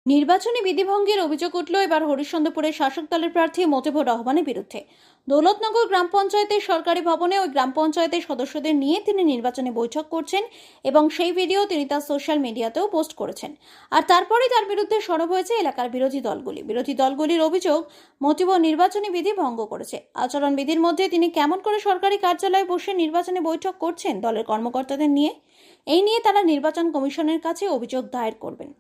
নির্বাচনী বিধিভঙ্গের অভিযোগ উঠল এবার হরিশ্চন্দ্রপুরের শাসক দলের প্রার্থী মতিবুর রহমানের বিরুদ্ধে। দৌলতনগর গ্রাম পঞ্চায়েতের সরকারি ভবনে ওই গ্রাম পঞ্চায়েতের সদস্যদের নিয়ে তিনি নির্বাচনী বৈঠক করছেন এবং সেই ভিডিও তিনি তার সোশ্যাল মিডিয়াতেও পোস্ট করেছেন। আর তারপরেই তার বিরুদ্ধে সরব হয়েছে এলাকার বিরোধী দলগুলির অভিযোগ মতিবুর নির্বাচনী বিধি ভঙ্গ করেছে। আচরণ বিধির মধ্যে তিনি কেমন করে সরকারি কার্যালয়ে বসে নির্বাচনী বৈঠক করছেন দলের কর্মকর্তাদের নিয়ে, এই নিয়ে তারা নির্বাচন কমিশনের কাছে অভিযোগ দায়ের করবেন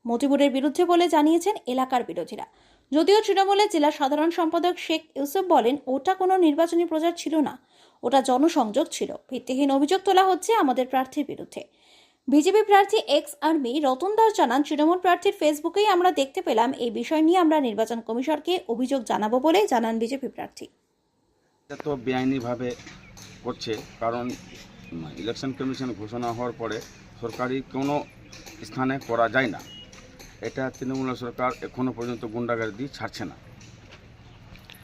মতিবুরের বিরুদ্ধে বলে জানিয়েছেন এলাকার বিরোধীরা। যদিও তৃণমূলের জেলা সাধারণ সম্পাদক শেখ ইউসুফ বলেন ওটা কোনো নির্বাচনী প্রচার ছিল না, ওটা জনসংযোগ ছিল। ভিত্তিহীন অভিযোগ তোলা হচ্ছে আমাদের প্রার্থীর বিরুদ্ধে। বিজেপি প্রার্থী এক্স আর্মি রতন দাস জানান, তৃণমূল প্রার্থীর ফেসবুকেই আমরা দেখতে পেলাম, এই বিষয় নিয়ে আমরা নির্বাচন কমিশনকে অভিযোগ জানাবো বলে জানান বিজেপি প্রার্থী। এটা তো বেআইনিভাবে করছে, কারণ ইলেকশন কমিশন ঘোষণা হওয়ার পরে সরকারি কোনো স্থানে করা যায় না। এটা তৃণমূল সরকার এখনও পর্যন্ত গুন্ডাগার্দি ছাড়ছে না।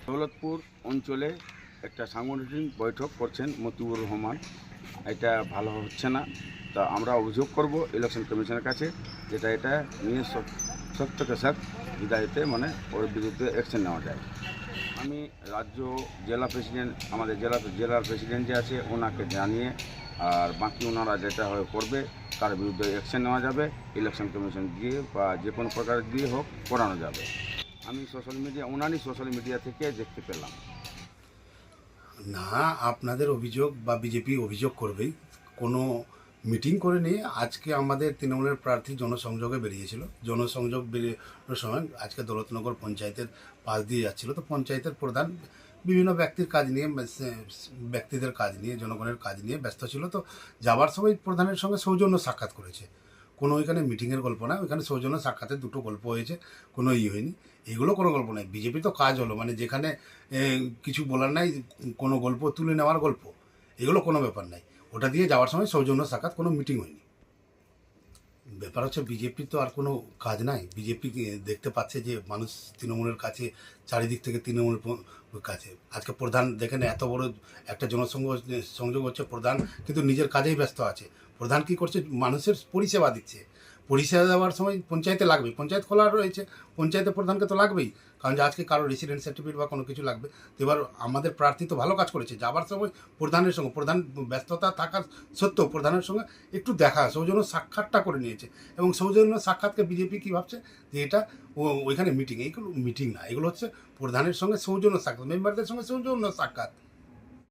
দৌলতপুর অঞ্চলে একটা সাংগঠনিক বৈঠক করছেন মতিবুর রহমান, এটা ভালো হচ্ছে না। তা আমরা অভিযোগ করব ইলেকশন কমিশনের কাছে, যেটা এটা নিয়ে সত্যকে সৎ বিদায়তে ওর বিরুদ্ধে অ্যাকশন নেওয়া যায়। আমি রাজ্য জেলা প্রেসিডেন্ট, আমাদের জেলার প্রেসিডেন্ট যে আছে ওনাকে জানিয়ে, আর বাকি ওনারা যেটা হয়ে করবে তার বিরুদ্ধে অ্যাকশন নেওয়া যাবে, ইলেকশন কমিশন দিয়ে বা যে কোনো প্রকার দিয়ে হোক করানো যাবে। আমি ওনারই সোশ্যাল মিডিয়া থেকে দেখতে পেলাম। না, আপনাদের অভিযোগ বা বিজেপি অভিযোগ করবেই, কোনো মিটিং করে নিয়ে আজকে আমাদের তৃণমূলের প্রার্থী জনসংযোগে বেরিয়েছিল। জনসংযোগ বেরিয়ে সময় আজকে দৌলতনগর পঞ্চায়েতের পাশ দিয়ে যাচ্ছিল, তো পঞ্চায়েতের প্রধান বিভিন্ন ব্যক্তিদের কাজ নিয়ে জনগণের কাজ নিয়ে ব্যস্ত ছিল। তো যাবার সময় প্রধানের সঙ্গে সৌজন্য সাক্ষাৎ করেছে। কোনো ওইখানে মিটিংয়ের গল্প না, ওইখানে সৌজন্য সাক্ষাতের দুটো গল্প হয়েছে, কোনো হয়নি। এগুলো কোনো গল্প নয়। বিজেপি তো কাজ হলো যেখানে কিছু বলার নাই, কোনো গল্প তুলে নেওয়ার গল্প, এগুলো কোনো ব্যাপার নাই। ওটা দিয়ে যাওয়ার সময় সৌজন্য সাক্ষাৎ, কোনো মিটিং হয়নি। ব্যাপার হচ্ছে বিজেপির তো আর কোনো কাজ নাই। বিজেপি দেখতে পাচ্ছে যে মানুষ তৃণমূলের কাছে, চারিদিক থেকে তৃণমূল কাছে। আজকে প্রধান দেখেন, এত বড় একটা সংযোগ হচ্ছে, প্রধান কিন্তু নিজের কাজেই ব্যস্ত আছে। প্রধান কি করছে? মানুষের পরিষেবা দিচ্ছে। পরিষেবা দেওয়ার সময় পঞ্চায়েতে লাগবে, পঞ্চায়েত খোলা রয়েছে, পঞ্চায়েতে প্রধানকে তো লাগবেই, কারণ যে আজকে কারো রেসিডেন্ট সার্টিফিকেট বা কোনো কিছু লাগবে। তো এবার আমাদের প্রার্থী তো ভালো কাজ করেছে, যাবার সময় প্রধানের সঙ্গে, প্রধান ব্যস্ততা থাকার সত্ত্বেও প্রধানের সঙ্গে একটু সৌজন্য সাক্ষাৎটা করে নিয়েছে। এবং সৌজন্য সাক্ষাৎকে বিজেপি কী ভাবছে যে এটা ওইখানে মিটিং, এইগুলো মিটিং না, এগুলো হচ্ছে প্রধানের সঙ্গে সৌজন্য সাক্ষাৎ, মেম্বারদের সঙ্গে সৌজন্য সাক্ষাৎ।